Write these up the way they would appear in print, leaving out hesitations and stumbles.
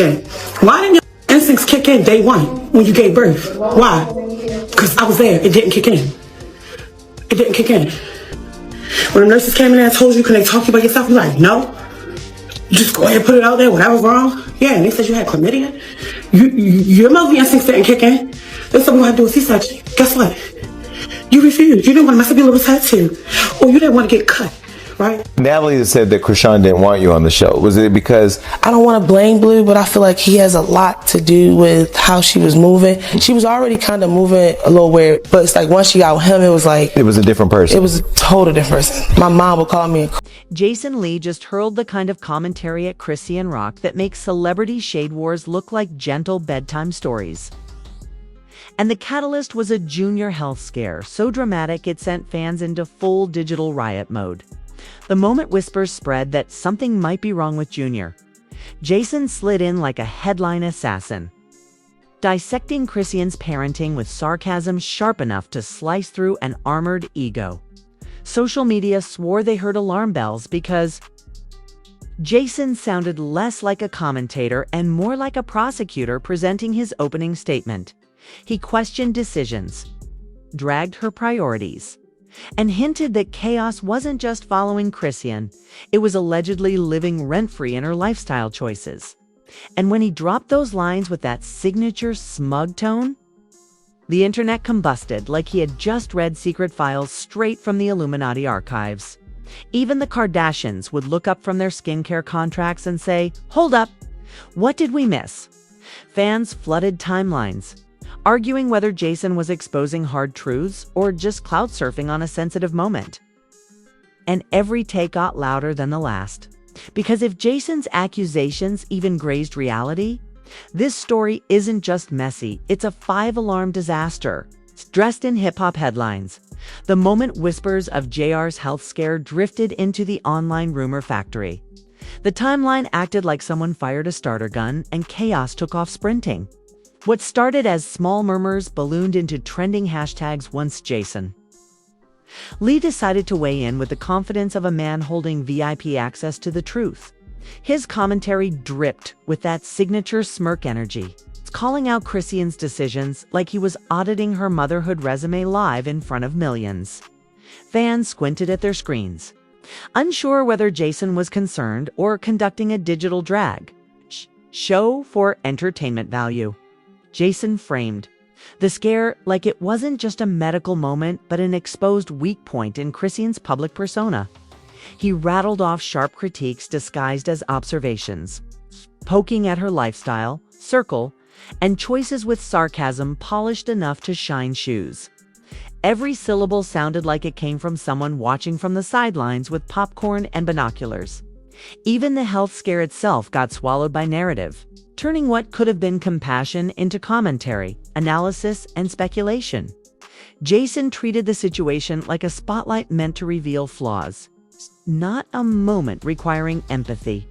Why didn't your instincts kick in day one when you gave birth? Why? Because I was there. It didn't kick in. It didn't kick in. When the nurses came in there and told you, can they talk to you about yourself? You're like, no. You just go ahead and put it out there, whatever's wrong. Yeah, and they said you had chlamydia. Your mother's instincts didn't kick in. They said we had to do a C-section. Guess what? You refused. You didn't want to mess up your little tattoo. Or you didn't want to get cut, right? Natalie said that Krishan didn't want you on the show. Was it because... I don't want to blame Blue, but I feel like he has a lot to do with how she was moving. She was already kind of moving a little weird, but it's like once she got with him, it was like... It was a different person. It was a total different person. My mom would call me Jason Lee just hurled the kind of commentary at Chrissy and Rock that makes celebrity shade wars look like gentle bedtime stories. And the catalyst was a junior health scare, so dramatic it sent fans into full digital riot mode. The moment whispers spread that something might be wrong with Junior, Jason slid in like a headline assassin, dissecting Christian's parenting with sarcasm sharp enough to slice through an armored ego. Social media swore they heard alarm bells because Jason sounded less like a commentator and more like a prosecutor presenting his opening statement. He questioned decisions, dragged her priorities, and hinted that chaos wasn't just following Christian, it was allegedly living rent-free in her lifestyle choices. And when he dropped those lines with that signature smug tone, the internet combusted like he had just read secret files straight from the Illuminati archives. Even the Kardashians would look up from their skincare contracts and say, "Hold up, what did we miss?" Fans flooded timelines, arguing whether Jason was exposing hard truths or just clout surfing on a sensitive moment. And every take got louder than the last. Because if Jason's accusations even grazed reality, this story isn't just messy, it's a 5-alarm disaster. Dressed in hip-hop headlines, the moment whispers of JR's health scare drifted into the online rumor factory. The timeline acted like someone fired a starter gun and chaos took off sprinting. What started as small murmurs ballooned into trending hashtags once Jason Lee decided to weigh in with the confidence of a man holding VIP access to the truth. His commentary dripped with that signature smirk energy, calling out Christian's decisions like he was auditing her motherhood resume live in front of millions. Fans squinted at their screens, unsure whether Jason was concerned or conducting a digital drag show for entertainment value. Jason framed the scare like it wasn't just a medical moment but an exposed weak point in Christian's public persona. He rattled off sharp critiques disguised as observations, poking at her lifestyle, circle, and choices with sarcasm polished enough to shine shoes. Every syllable sounded like it came from someone watching from the sidelines with popcorn and binoculars. Even the health scare itself got swallowed by narrative, turning what could have been compassion into commentary, analysis, and speculation. Jason treated the situation like a spotlight meant to reveal flaws, not a moment requiring empathy.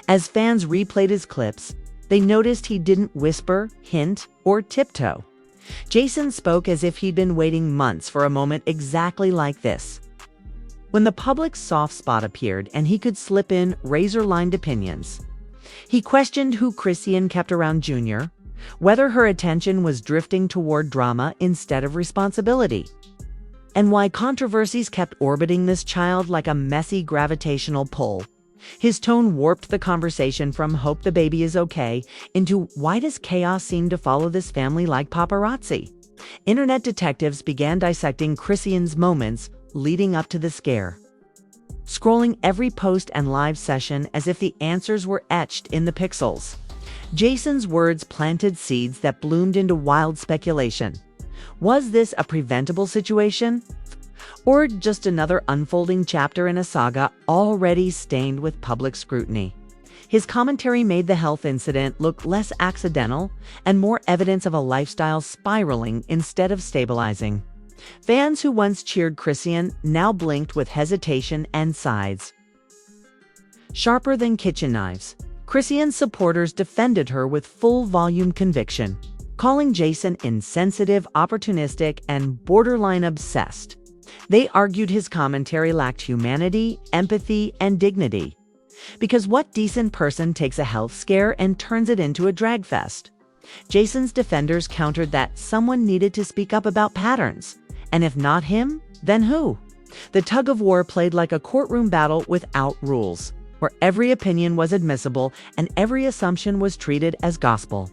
As fans replayed his clips, they noticed he didn't whisper, hint, or tiptoe. Jason spoke as if he'd been waiting months for a moment exactly like this. When the public's soft spot appeared and he could slip in razor-lined opinions, he questioned who Christian kept around Junior, whether her attention was drifting toward drama instead of responsibility, and why controversies kept orbiting this child like a messy gravitational pull. His tone warped the conversation from "hope the baby is okay" into "why does chaos seem to follow this family like paparazzi?" Internet detectives began dissecting Christian's moments leading up to the scare, scrolling every post and live session as if the answers were etched in the pixels. Jason's words planted seeds that bloomed into wild speculation. Was this a preventable situation? Or just another unfolding chapter in a saga already stained with public scrutiny? His commentary made the health incident look less accidental and more evidence of a lifestyle spiraling instead of stabilizing. Fans who once cheered Christian now blinked with hesitation and sighs. Sharper than kitchen knives, Christian's supporters defended her with full-volume conviction, calling Jason insensitive, opportunistic, and borderline obsessed. They argued his commentary lacked humanity, empathy, and dignity. Because what decent person takes a health scare and turns it into a drag fest? Jason's defenders countered that someone needed to speak up about patterns, and if not him, then who? The tug-of-war played like a courtroom battle without rules, where every opinion was admissible and every assumption was treated as gospel.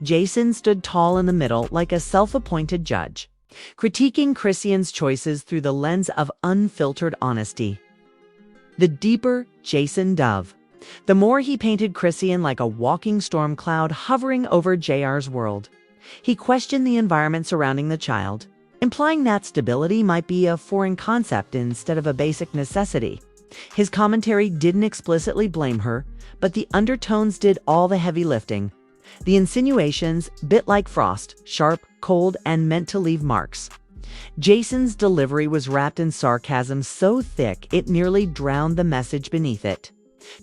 Jason stood tall in the middle like a self-appointed judge, critiquing Christian's choices through the lens of unfiltered honesty. The deeper Jason dove, the more he painted Christian like a walking storm cloud hovering over JR's world. He questioned the environment surrounding the child, implying that stability might be a foreign concept instead of a basic necessity. His commentary didn't explicitly blame her, but the undertones did all the heavy lifting. The insinuations bit like frost, sharp, cold, and meant to leave marks. Jason's delivery was wrapped in sarcasm so thick it nearly drowned the message beneath it,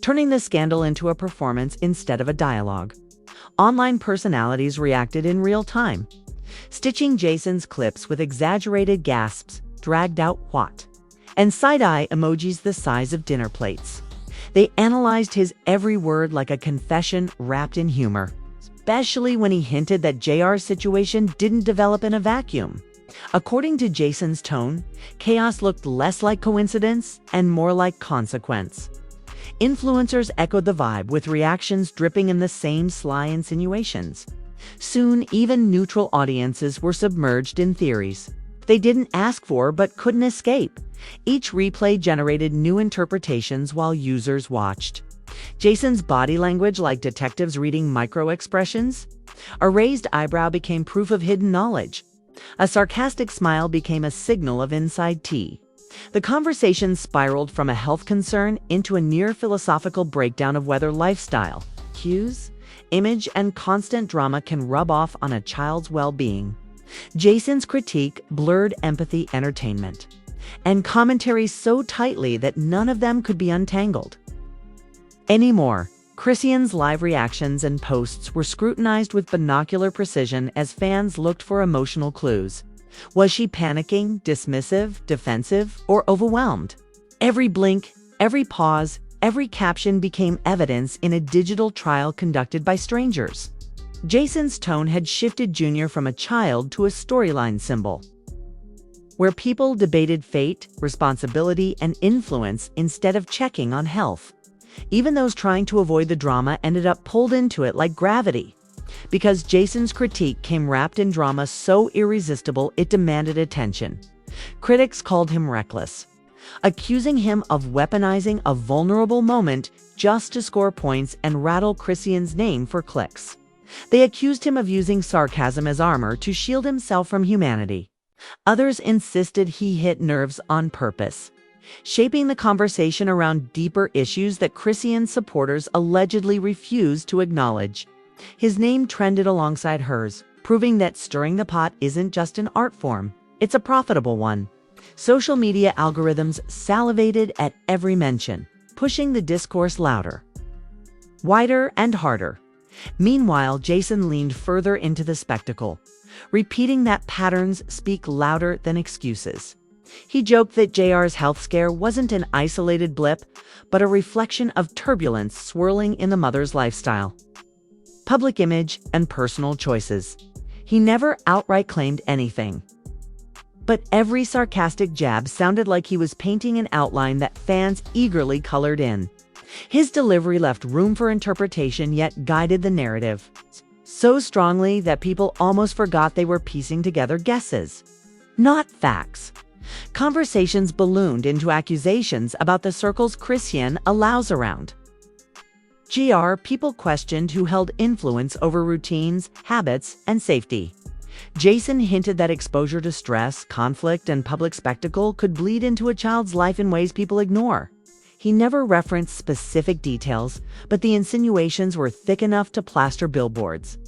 turning the scandal into a performance instead of a dialogue. Online personalities reacted in real time, stitching Jason's clips with exaggerated gasps, dragged out "what?" and side-eye emojis the size of dinner plates. They analyzed his every word like a confession wrapped in humor, especially when he hinted that JR's situation didn't develop in a vacuum. According to Jason's tone, chaos looked less like coincidence and more like consequence. Influencers echoed the vibe, with reactions dripping in the same sly insinuations. Soon, even neutral audiences were submerged in theories they didn't ask for but couldn't escape. Each replay generated new interpretations while users watched. Jason's body language like detectives reading micro-expressions. A raised eyebrow became proof of hidden knowledge. A sarcastic smile became a signal of inside tea. The conversation spiraled from a health concern into a near-philosophical breakdown of whether lifestyle, cues, image, and constant drama can rub off on a child's well-being. Jason's critique blurred empathy, entertainment, and commentary so tightly that none of them could be untangled anymore. Christian's live reactions and posts were scrutinized with binocular precision as fans looked for emotional clues. Was she panicking, dismissive, defensive, or overwhelmed? Every blink, every pause, every caption became evidence in a digital trial conducted by strangers. Jason's tone had shifted Junior from a child to a storyline symbol, where people debated fate, responsibility, and influence instead of checking on health. Even those trying to avoid the drama ended up pulled into it like gravity, because Jason's critique came wrapped in drama so irresistible it demanded attention. Critics called him reckless, accusing him of weaponizing a vulnerable moment just to score points and rattle Christian's name for clicks. They accused him of using sarcasm as armor to shield himself from humanity. Others insisted he hit nerves on purpose, shaping the conversation around deeper issues that Christian's supporters allegedly refused to acknowledge. His name trended alongside hers, proving that stirring the pot isn't just an art form, it's a profitable one. Social media algorithms salivated at every mention, pushing the discourse louder, wider, and harder. Meanwhile, Jason leaned further into the spectacle, repeating that patterns speak louder than excuses. He joked that JR's health scare wasn't an isolated blip, but a reflection of turbulence swirling in the mother's lifestyle, public image, and personal choices. He never outright claimed anything, but every sarcastic jab sounded like he was painting an outline that fans eagerly colored in. His delivery left room for interpretation yet guided the narrative so strongly that people almost forgot they were piecing together guesses, not facts. Conversations ballooned into accusations about the circles Christian allows around JR. People questioned who held influence over routines, habits, and safety. Jason hinted that exposure to stress, conflict, and public spectacle could bleed into a child's life in ways people ignore. He never referenced specific details, but the insinuations were thick enough to plaster billboards.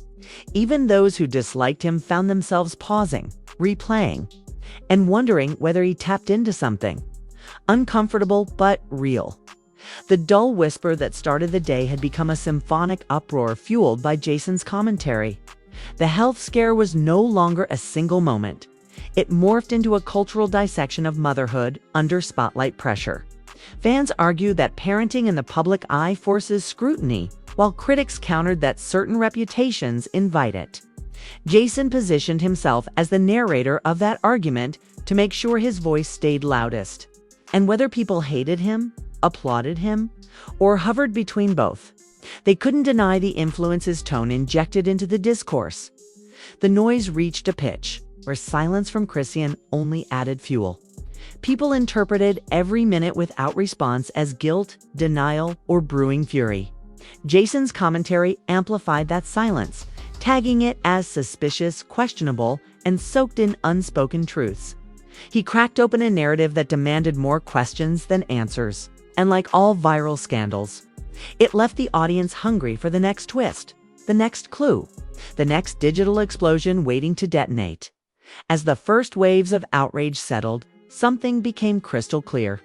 Even those who disliked him found themselves pausing, replaying, and wondering whether he tapped into something uncomfortable but real. The dull whisper that started the day had become a symphonic uproar fueled by Jason's commentary. The health scare was no longer a single moment. It morphed into a cultural dissection of motherhood under spotlight pressure. Fans argue that parenting in the public eye forces scrutiny, while critics countered that certain reputations invite it. Jason positioned himself as the narrator of that argument to make sure his voice stayed loudest. And whether people hated him, applauded him, or hovered between both, they couldn't deny the influence his tone injected into the discourse. The noise reached a pitch where silence from Christian only added fuel. People interpreted every minute without response as guilt, denial, or brewing fury. Jason's commentary amplified that silence, tagging it as suspicious, questionable, and soaked in unspoken truths. He cracked open a narrative that demanded more questions than answers, and like all viral scandals, it left the audience hungry for the next twist, the next clue, the next digital explosion waiting to detonate. As the first waves of outrage settled, something became crystal clear.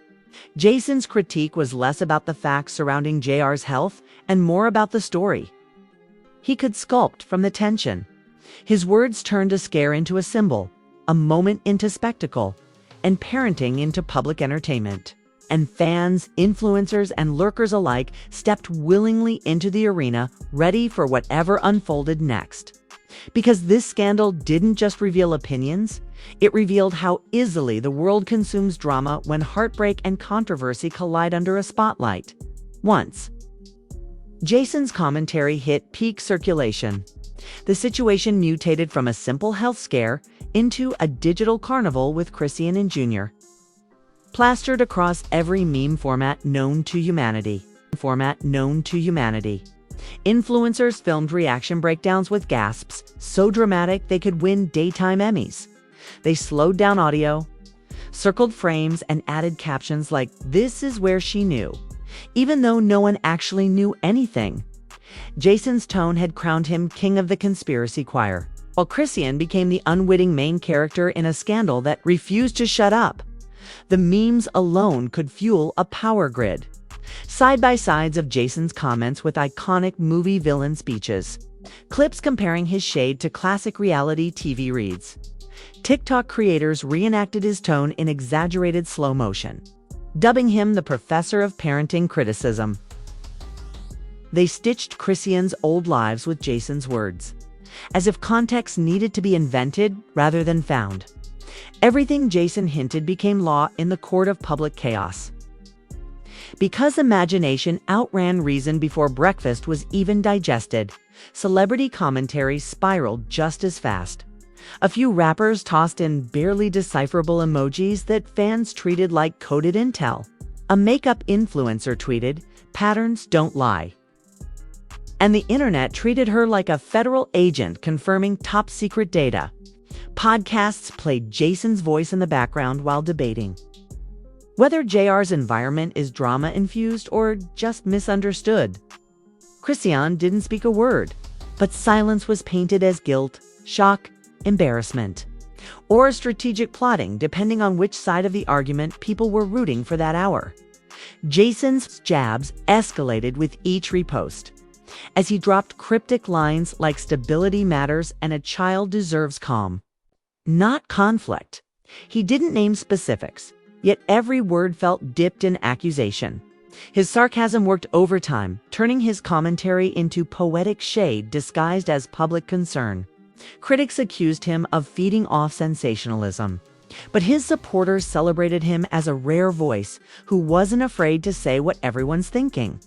Jason's critique was less about the facts surrounding JR's health and more about the story. He could sculpt from the tension. His words turned a scare into a symbol, a moment into spectacle, and parenting into public entertainment. And fans, influencers, and lurkers alike stepped willingly into the arena, ready for whatever unfolded next. Because this scandal didn't just reveal opinions, it revealed how easily the world consumes drama when heartbreak and controversy collide under a spotlight. Once, Jason's commentary hit peak circulation. The situation mutated from a simple health scare into a digital carnival with Christian and Jr. Plastered across every meme format known to humanity. Influencers filmed reaction breakdowns with gasps, so dramatic they could win daytime Emmys. They slowed down audio, circled frames, and added captions like, "This is where she knew," even though no one actually knew anything. Jason's tone had crowned him king of the conspiracy choir, while Christian became the unwitting main character in a scandal that refused to shut up. The memes alone could fuel a power grid. Side-by-sides of Jason's comments with iconic movie villain speeches. Clips comparing his shade to classic reality TV reads. TikTok creators reenacted his tone in exaggerated slow motion, dubbing him the professor of parenting criticism. They stitched Christian's old lives with Jason's words, as if context needed to be invented rather than found. Everything Jason hinted became law in the court of public chaos. Because imagination outran reason before breakfast was even digested, celebrity commentary spiraled just as fast. A few rappers tossed in barely decipherable emojis that fans treated like coded intel. A makeup influencer tweeted, "Patterns don't lie." And the internet treated her like a federal agent confirming top-secret data. Podcasts played Jason's voice in the background while debating whether JR's environment is drama-infused or just misunderstood. Christian didn't speak a word, but silence was painted as guilt, shock, embarrassment, or strategic plotting, depending on which side of the argument people were rooting for that hour. Jason's jabs escalated with each repost, as he dropped cryptic lines like "stability matters" and "a child deserves calm," not conflict. He didn't name specifics, yet every word felt dipped in accusation. His sarcasm worked overtime, turning his commentary into poetic shade disguised as public concern. Critics accused him of feeding off sensationalism, but his supporters celebrated him as a rare voice who wasn't afraid to say what everyone's thinking.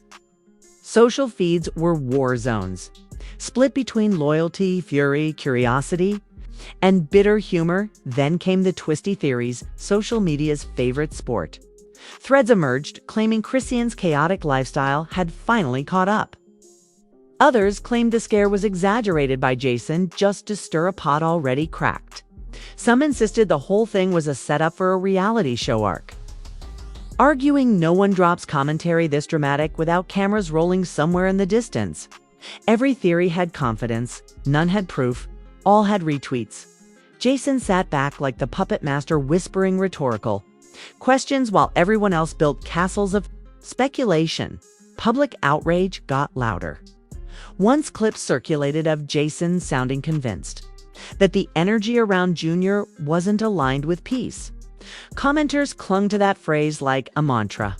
Social feeds were war zones, split between loyalty, fury, curiosity, and bitter humor. Then came the twisty theories, social media's favorite sport. Threads emerged claiming Christian's chaotic lifestyle had finally caught up. Others claimed the scare was exaggerated by Jason just to stir a pot already cracked. Some insisted the whole thing was a setup for a reality show arc, arguing no one drops commentary this dramatic without cameras rolling somewhere in the distance. Every theory had confidence, none had proof, all had retweets. Jason sat back like the puppet master, whispering rhetorical questions while everyone else built castles of speculation. Public outrage got louder. Once clips circulated of Jason sounding convinced that the energy around Junior wasn't aligned with peace. Commenters clung to that phrase like a mantra.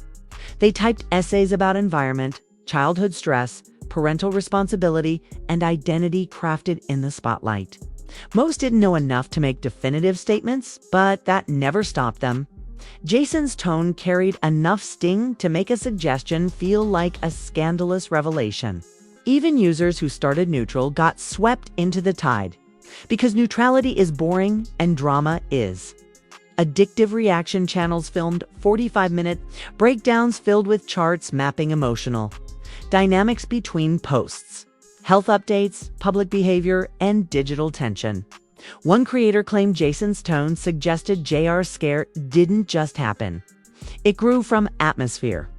They typed essays about environment, childhood stress, parental responsibility, and identity crafted in the spotlight. Most didn't know enough to make definitive statements, but that never stopped them. Jason's tone carried enough sting to make a suggestion feel like a scandalous revelation. Even users who started neutral got swept into the tide. Because neutrality is boring and drama is. Addictive reaction channels filmed 45-minute breakdowns filled with charts mapping emotional dynamics between posts, health updates, public behavior, and digital tension. One creator claimed Jason's tone suggested JR's scare didn't just happen. It grew from atmosphere.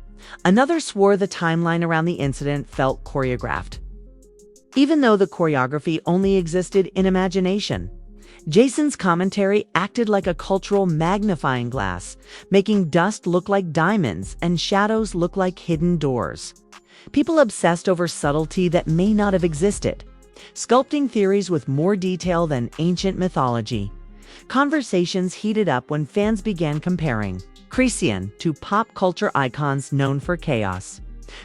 Another swore the timeline around the incident felt choreographed. Even though the choreography only existed in imagination, Jason's commentary acted like a cultural magnifying glass, making dust look like diamonds and shadows look like hidden doors. People obsessed over subtlety that may not have existed, sculpting theories with more detail than ancient mythology. Conversations heated up when fans began comparing Christian to pop culture icons known for chaos,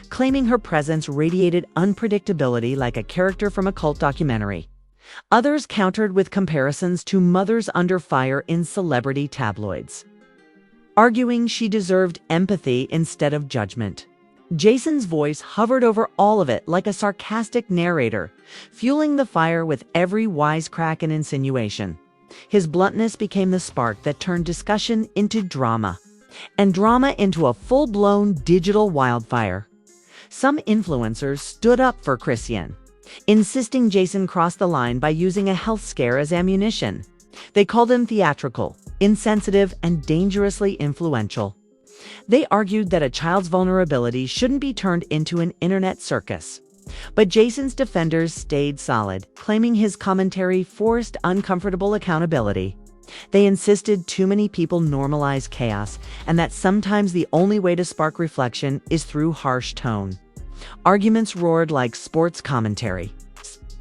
claiming her presence radiated unpredictability like a character from a cult documentary. Others countered with comparisons to mothers under fire in celebrity tabloids, arguing she deserved empathy instead of judgment. Jason's voice hovered over all of it like a sarcastic narrator, fueling the fire with every wisecrack and insinuation. His bluntness became the spark that turned discussion into drama, and drama into a full-blown digital wildfire. Some influencers stood up for Christian, insisting Jason crossed the line by using a health scare as ammunition. They called him theatrical, insensitive, and dangerously influential. They argued that a child's vulnerability shouldn't be turned into an internet circus. But Jason's defenders stayed solid, claiming his commentary forced uncomfortable accountability. They insisted too many people normalize chaos, and that sometimes the only way to spark reflection is through harsh tone. Arguments roared like sports commentary,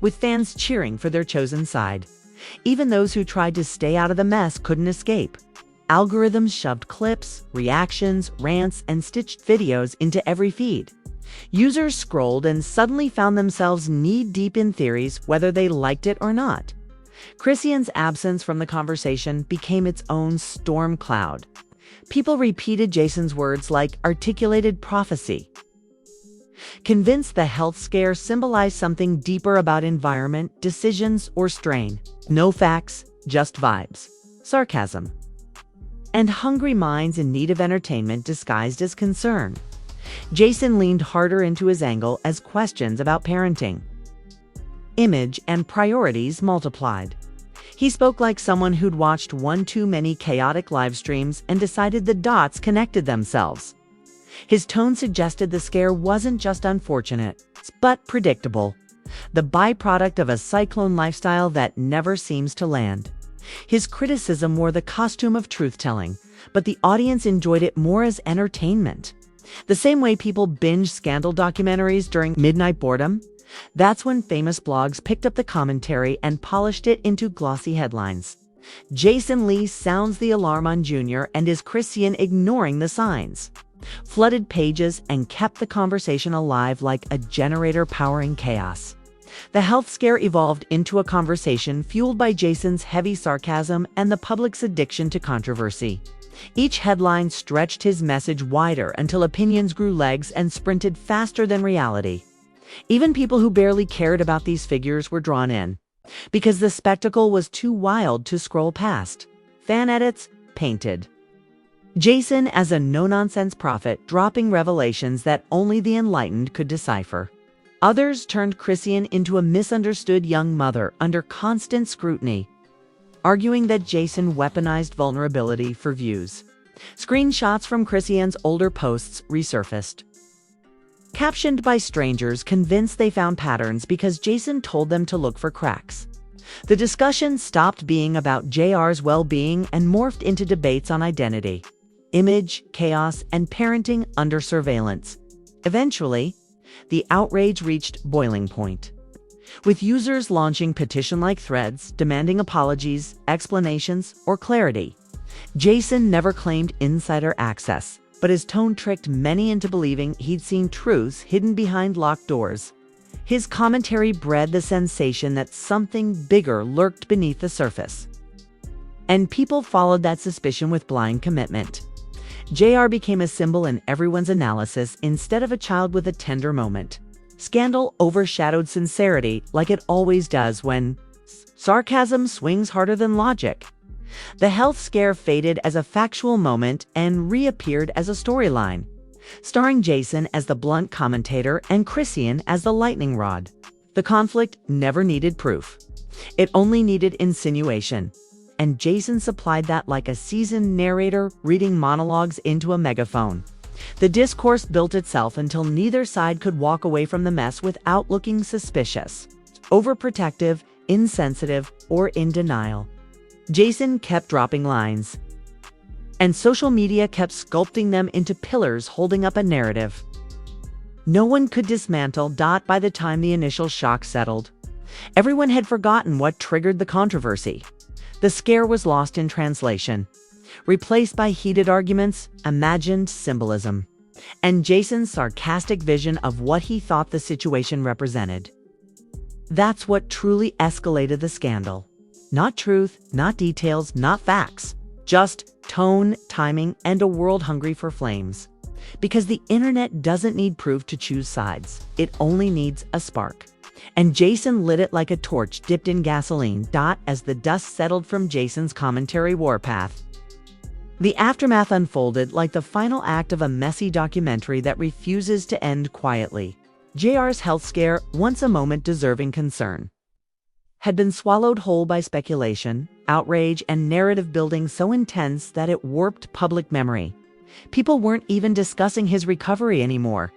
with fans cheering for their chosen side. Even those who tried to stay out of the mess couldn't escape. Algorithms shoved clips, reactions, rants, and stitched videos into every feed. Users scrolled and suddenly found themselves knee-deep in theories, whether they liked it or not. Christian's absence from the conversation became its own storm cloud. People repeated Jason's words like articulated prophecy, convinced the health scare symbolized something deeper about environment, decisions, or strain. No facts, just vibes, sarcasm, and hungry minds in need of entertainment disguised as concern. Jason leaned harder into his angle as questions about parenting, image, and priorities multiplied. He spoke like someone who'd watched one too many chaotic live streams and decided the dots connected themselves. His tone suggested the scare wasn't just unfortunate, but predictable, the byproduct of a cyclone lifestyle that never seems to land. His criticism wore the costume of truth-telling, but the audience enjoyed it more as entertainment. The same way people binge scandal documentaries during midnight boredom, that's when famous blogs picked up the commentary and polished it into glossy headlines. Jason Lee sounds the alarm on Junior, and is Christian ignoring the signs? Flooded pages and kept the conversation alive like a generator powering chaos. The health scare evolved into a conversation fueled by Jason's heavy sarcasm and the public's addiction to controversy. Each headline stretched his message wider until opinions grew legs and sprinted faster than reality. Even people who barely cared about these figures were drawn in, because the spectacle was too wild to scroll past. Fan edits painted Jason as a no-nonsense prophet, dropping revelations that only the enlightened could decipher. Others turned Christian into a misunderstood young mother under constant scrutiny, arguing that Jason weaponized vulnerability for views. Screenshots from Christian's older posts resurfaced, captioned by strangers convinced they found patterns because Jason told them to look for cracks. The discussion stopped being about JR's well-being and morphed into debates on identity, image, chaos, and parenting under surveillance. Eventually, the outrage reached boiling point, with users launching petition-like threads demanding apologies, explanations, or clarity. Jason never claimed insider access, but his tone tricked many into believing he'd seen truths hidden behind locked doors. His commentary bred the sensation that something bigger lurked beneath the surface. And people followed that suspicion with blind commitment. JR became a symbol in everyone's analysis instead of a child with a tender moment. Scandal overshadowed sincerity like it always does when sarcasm swings harder than logic. The health scare faded as a factual moment and reappeared as a storyline, starring Jason as the blunt commentator and Christian as the lightning rod. The conflict never needed proof. It only needed insinuation. And Jason supplied that like a seasoned narrator reading monologues into a megaphone. The discourse built itself until neither side could walk away from the mess without looking suspicious, overprotective, insensitive, or in denial. Jason kept dropping lines, and social media kept sculpting them into pillars holding up a narrative. No one could dismantle Dot by the time the initial shock settled. Everyone had forgotten what triggered the controversy. The scare was lost in translation, replaced by heated arguments, imagined symbolism, and Jason's sarcastic vision of what he thought the situation represented. That's what truly escalated the scandal. Not truth, not details, not facts. Just tone, timing, and a world hungry for flames. Because the internet doesn't need proof to choose sides. It only needs a spark. And Jason lit it like a torch dipped in gasoline. As the dust settled from Jason's commentary warpath, the aftermath unfolded like the final act of a messy documentary that refuses to end quietly. JR's health scare, once a moment deserving concern, had been swallowed whole by speculation, outrage, and narrative building so intense that it warped public memory. People weren't even discussing his recovery anymore.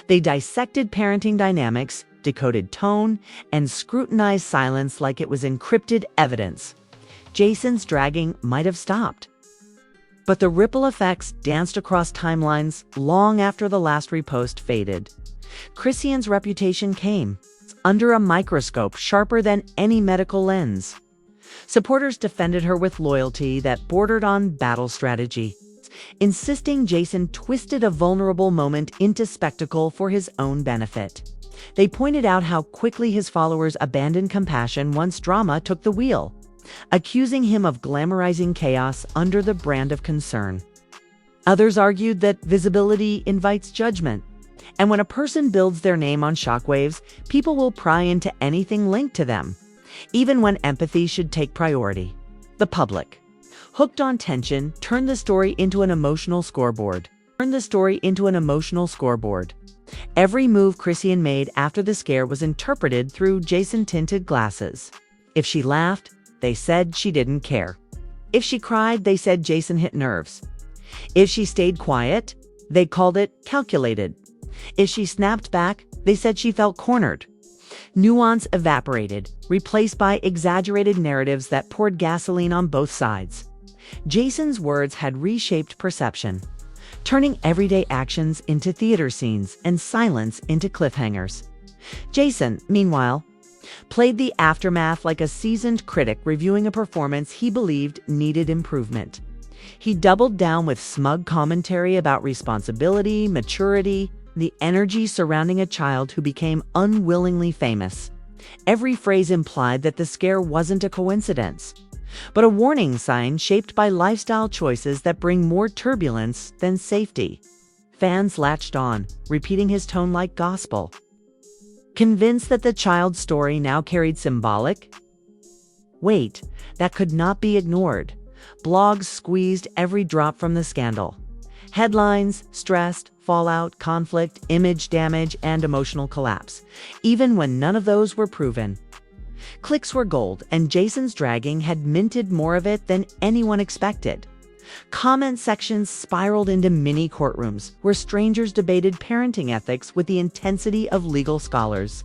They dissected parenting dynamics, decoded tone, and scrutinized silence like it was encrypted evidence. Jason's dragging might have stopped, but the ripple effects danced across timelines long after the last repost faded. Christian's reputation came under a microscope sharper than any medical lens. Supporters defended her with loyalty that bordered on battle strategy, insisting Jason twisted a vulnerable moment into spectacle for his own benefit. They pointed out how quickly his followers abandoned compassion once drama took the wheel, accusing him of glamorizing chaos under the brand of concern. Others argued that visibility invites judgment, and when a person builds their name on shockwaves, people will pry into anything linked to them, even when empathy should take priority. The public, hooked on tension, turned the story into an emotional scoreboard. Every move Christian made after the scare was interpreted through Jason-tinted glasses. If she laughed, they said she didn't care. If she cried, they said Jason hit nerves. If she stayed quiet, they called it calculated. If she snapped back, they said she felt cornered. Nuance evaporated, replaced by exaggerated narratives that poured gasoline on both sides. Jason's words had reshaped perception, turning everyday actions into theater scenes and silence into cliffhangers. Jason, meanwhile, played the aftermath like a seasoned critic reviewing a performance he believed needed improvement. He doubled down with smug commentary about responsibility, maturity, the energy surrounding a child who became unwillingly famous. Every phrase implied that the scare wasn't a coincidence, but a warning sign shaped by lifestyle choices that bring more turbulence than safety. Fans latched on, repeating his tone like gospel, convinced that the child's story now carried symbolic weight that could not be ignored. Blogs squeezed every drop from the scandal. Headlines stressed fallout, conflict, image damage, and emotional collapse, even when none of those were proven. Clicks were gold, and Jason's dragging had minted more of it than anyone expected. Comment sections spiraled into mini courtrooms where strangers debated parenting ethics with the intensity of legal scholars.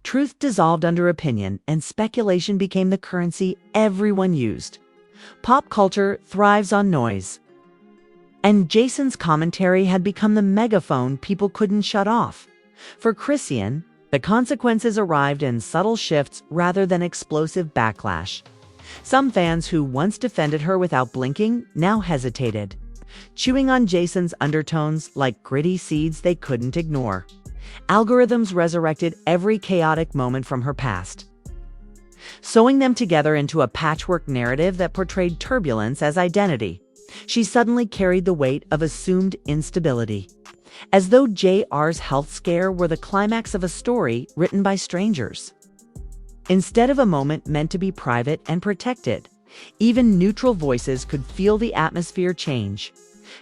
Truth dissolved under opinion, and speculation became the currency everyone used. Pop culture thrives on noise, and Jason's commentary had become the megaphone people couldn't shut off. For Christian, the consequences arrived in subtle shifts rather than explosive backlash. Some fans who once defended her without blinking now hesitated. chewing on Jason's undertones like gritty seeds they couldn't ignore. Algorithms resurrected every chaotic moment from her past, sewing them together into a patchwork narrative that portrayed turbulence as identity. She suddenly carried the weight of assumed instability, as though JR's health scare were the climax of a story written by strangers. Instead of a moment meant to be private and protected, even neutral voices could feel the atmosphere change.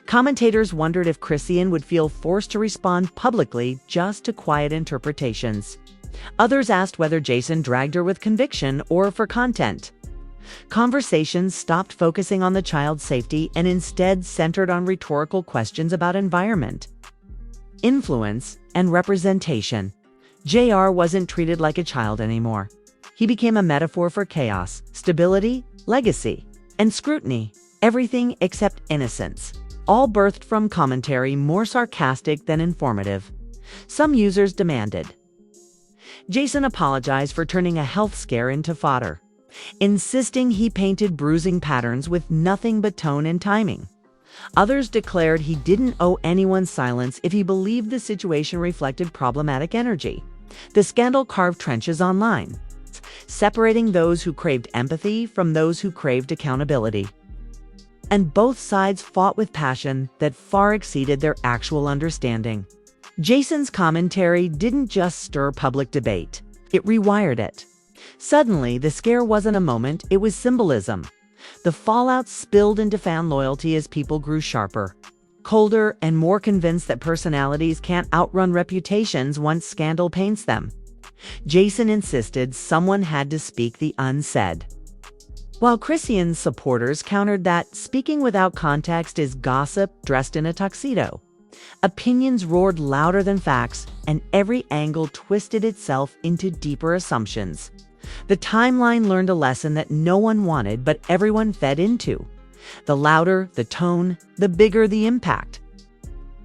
Commentators wondered if Christian would feel forced to respond publicly just to quiet interpretations. Others asked whether Jason dragged her with conviction or for content. Conversations stopped focusing on the child's safety and instead centered on rhetorical questions about environment, influence, and representation. JR wasn't treated like a child anymore. He became a metaphor for chaos, stability, legacy, and scrutiny, everything except innocence, all birthed from commentary more sarcastic than informative. Some users demanded Jason apologized for turning a health scare into fodder, insisting he painted bruising patterns with nothing but tone and timing. Others declared he didn't owe anyone silence if he believed the situation reflected problematic energy. The scandal carved trenches online, separating those who craved empathy from those who craved accountability. And both sides fought with passion that far exceeded their actual understanding. Jason's commentary didn't just stir public debate, it rewired it. Suddenly, the scare wasn't a moment, it was symbolism. The fallout spilled into fan loyalty as people grew sharper, colder, and more convinced that personalities can't outrun reputations once scandal paints them. Jason insisted someone had to speak the unsaid, while Christian's supporters countered that speaking without context is gossip dressed in a tuxedo. Opinions roared louder than facts, and every angle twisted itself into deeper assumptions. The timeline learned a lesson that no one wanted but everyone fed into. The louder the tone, the bigger the impact.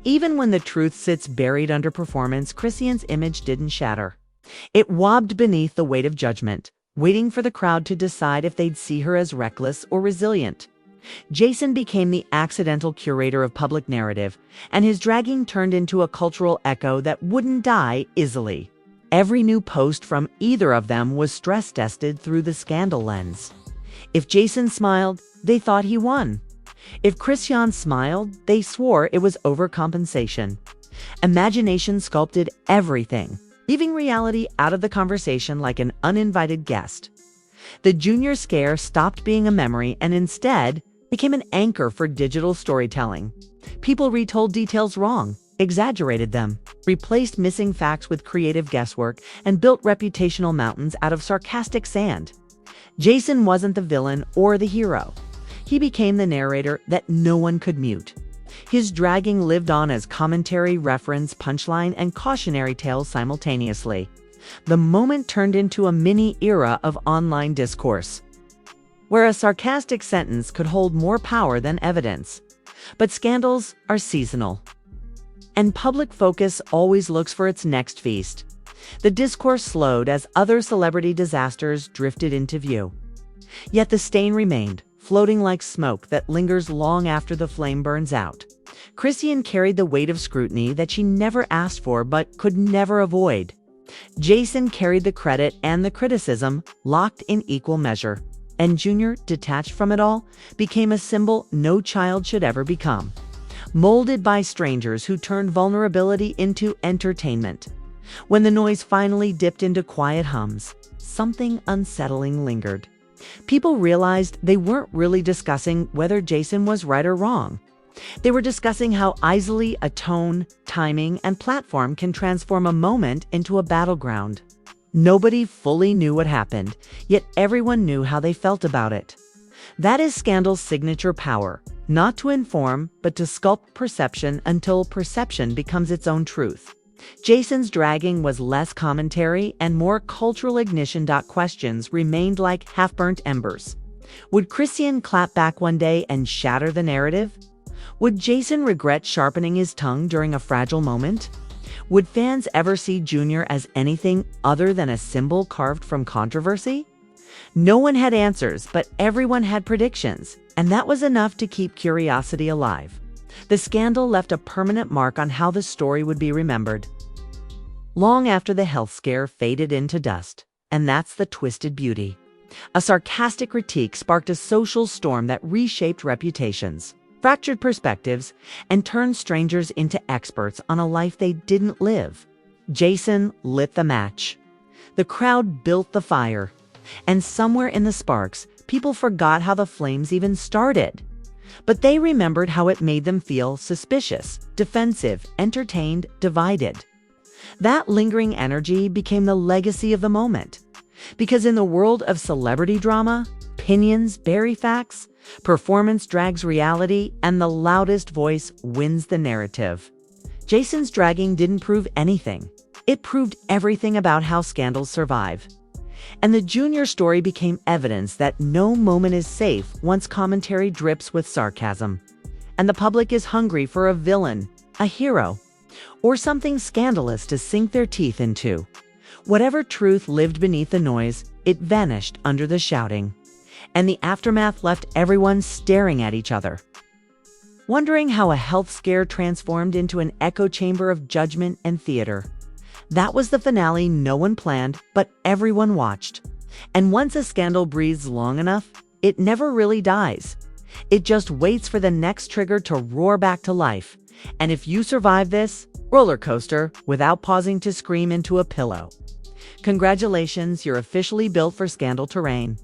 Even when the truth sits buried under performance, Christian's image didn't shatter. It wobbed beneath the weight of judgment, waiting for the crowd to decide if they'd see her as reckless or resilient. Jason became the accidental curator of public narrative, and his dragging turned into a cultural echo that wouldn't die easily. Every new post from either of them was stress-tested through the scandal lens. If Jason smiled, they thought he won. If Christian smiled, they swore it was overcompensation. Imagination sculpted everything, leaving reality out of the conversation like an uninvited guest. The junior scare stopped being a memory and instead became an anchor for digital storytelling. People retold details wrong, exaggerated them, replaced missing facts with creative guesswork, and built reputational mountains out of sarcastic sand. Jason wasn't the villain or the hero. He became the narrator that no one could mute. His dragging lived on as commentary, reference, punchline, and cautionary tales simultaneously. The moment turned into a mini era of online discourse, where a sarcastic sentence could hold more power than evidence. But scandals are seasonal, and public focus always looks for its next feast. The discourse slowed as other celebrity disasters drifted into view. Yet the stain remained, floating like smoke that lingers long after the flame burns out. Christian carried the weight of scrutiny that she never asked for but could never avoid. Jason carried the credit and the criticism, locked in equal measure. And Junior, detached from it all, became a symbol no child should ever become. Molded by strangers who turned vulnerability into entertainment. When the noise finally dipped into quiet hums, something unsettling lingered. People realized they weren't really discussing whether Jason was right or wrong. They were discussing how easily a tone, timing, and platform can transform a moment into a battleground. Nobody fully knew what happened, yet everyone knew how they felt about it. That is scandal's signature power, not to inform, but to sculpt perception until perception becomes its own truth. Jason's dragging was less commentary and more cultural ignition. Questions remained like half-burnt embers. Would Christian clap back one day and shatter the narrative? Would Jason regret sharpening his tongue during a fragile moment? Would fans ever see Junior as anything other than a symbol carved from controversy? No one had answers, but everyone had predictions, and that was enough to keep curiosity alive. The scandal left a permanent mark on how the story would be remembered. Long after the health scare faded into dust, and that's the twisted beauty. A sarcastic critique sparked a social storm that reshaped reputations, fractured perspectives, and turned strangers into experts on a life they didn't live. Jason lit the match. The crowd built the fire. And somewhere in the sparks, people forgot how the flames even started. But they remembered how it made them feel suspicious, defensive, entertained, divided. That lingering energy became the legacy of the moment. Because in the world of celebrity drama, opinions bury facts, performance drags reality, and the loudest voice wins the narrative. Jason's dragging didn't prove anything. It proved everything about how scandals survive. And the Junior story became evidence that no moment is safe once commentary drips with sarcasm. And the public is hungry for a villain, a hero, or something scandalous to sink their teeth into. Whatever truth lived beneath the noise, it vanished under the shouting. And the aftermath left everyone staring at each other, wondering how a health scare transformed into an echo chamber of judgment and theater. That was the finale no one planned, but everyone watched. And once a scandal breathes long enough, it never really dies. It just waits for the next trigger to roar back to life. And if you survive this roller coaster without pausing to scream into a pillow, congratulations, you're officially built for scandal terrain.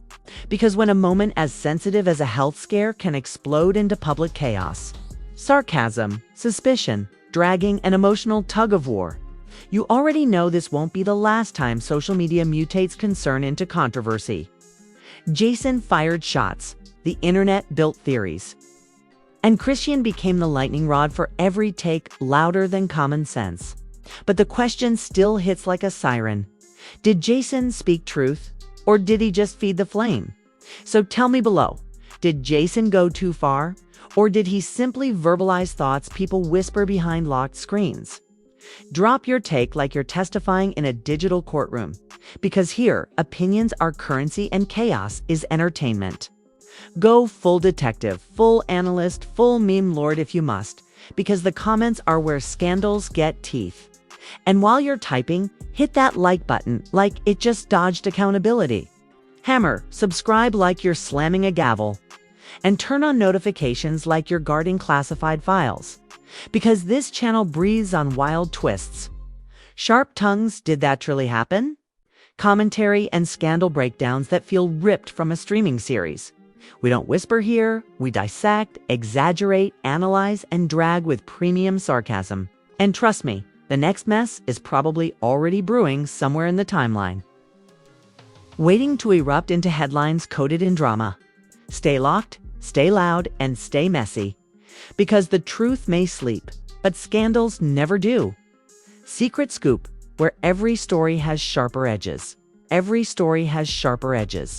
Because when a moment as sensitive as a health scare can explode into public chaos, sarcasm, suspicion, dragging, and emotional tug-of-war, you already know this won't be the last time social media mutates concern into controversy. Jason fired shots, the internet built theories, and Christian became the lightning rod for every take louder than common sense. But the question still hits like a siren. Did Jason speak truth, or did he just feed the flame? So tell me below, did Jason go too far, or did he simply verbalize thoughts people whisper behind locked screens? Drop your take like you're testifying in a digital courtroom, because here, opinions are currency and chaos is entertainment. Go full detective, full analyst, full meme lord if you must, because the comments are where scandals get teeth. And while you're typing, hit that like button like it just dodged accountability. Hammer subscribe like you're slamming a gavel. And turn on notifications like you're guarding classified files. Because this channel breathes on wild twists. Sharp tongues, did that truly happen? Commentary and scandal breakdowns that feel ripped from a streaming series. We don't whisper here, we dissect, exaggerate, analyze, and drag with premium sarcasm. And trust me, the next mess is probably already brewing somewhere in the timeline, waiting to erupt into headlines coated in drama. Stay locked, stay loud, and stay messy. Because the truth may sleep, but scandals never do. Secret Scoop, where every story has sharper edges. Every story has sharper edges.